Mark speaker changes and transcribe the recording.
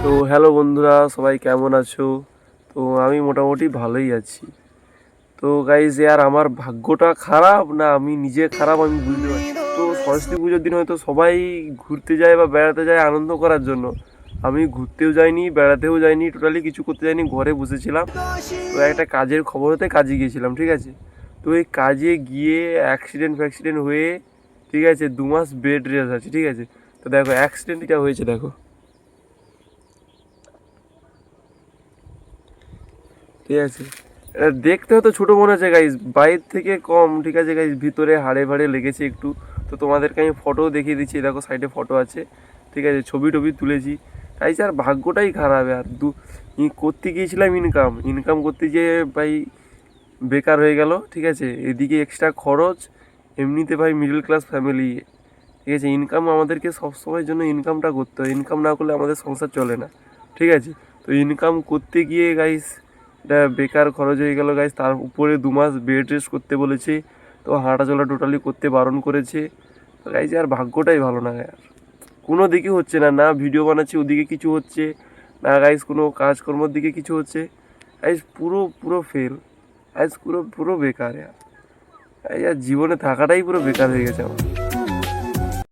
Speaker 1: তো হ্যালো বন্ধুরা, সবাই কেমন আছো? তো আমি মোটামুটি ভালোই আছি। তো গাইজ ইয়ার আমার ভাগ্যটা খারাপ না আমি নিজে খারাপ আমি বুঝতে পারছি না। তো সরস্বতী পুজোর দিন হয়তো সবাই ঘুরতে যায় বা বেড়াতে যায় আনন্দ করার জন্য। আমি ঘুরতেও যাইনি, বেড়াতেও যাইনি, টোটালি কিছু করতে যাইনি, ঘরে বসেছিলাম। তো একটা কাজের খবর হতে কাজে গিয়েছিলাম, ঠিক আছে? তো এই কাজে গিয়ে অ্যাক্সিডেন্ট হয়ে, ঠিক আছে, 2 মাস বেড রেস্ট আছে, ঠিক আছে? তো দেখো অ্যাক্সিডেন্টটা হয়েছে, দেখো, ঠিক আছে? এটা দেখতে হয়তো ছোটো মনে হচ্ছে গাইজ, বাইর থেকে কম, ঠিক আছে গাইজ, ভিতরে হাড়ে ভাড়ে লেগেছে একটু। তো তোমাদেরকে আমি ফটো দেখিয়ে দিচ্ছি, দেখো সাইডে ফটো আছে, ঠিক আছে, ছবি টবি তুলেছি। গাইজ আর ভাগ্যটাই খারাপ। আর করতে গিয়েছিলাম ইনকাম ইনকাম করতে গিয়ে ভাই বেকার হয়ে গেল, ঠিক আছে? এদিকে এক্সট্রা খরচ, এমনিতে ভাই মিডল ক্লাস ফ্যামিলি, ঠিক আছে? ইনকাম আমাদেরকে সবসময়ের জন্য ইনকামটা করতে হয়, ইনকাম না করলে আমাদের সংসার চলে না, ঠিক আছে? তো ইনকাম করতে গিয়ে গাইস এটা বেকার খরচ হয়ে গেল গাইস। তার উপরে 2 মাস বেড রেস্ট করতে বলেছে। তো হাঁটা চলা টোটালি করতে বারণ করেছে। তো গাইস আর ভাগ্যটাই ভালো না আর, কোনো দিকে হচ্ছে না, না ভিডিও বানাচ্ছি ওদিকে কিছু হচ্ছে না গাইস, কোনো কাজকর্মর দিকে কিছু হচ্ছে। গাইস পুরো পুরো ফেল, গাইস পুরো পুরো বেকার আর। এই আর জীবনে থাকাটাই পুরো বেকার হয়ে গেছে আমার।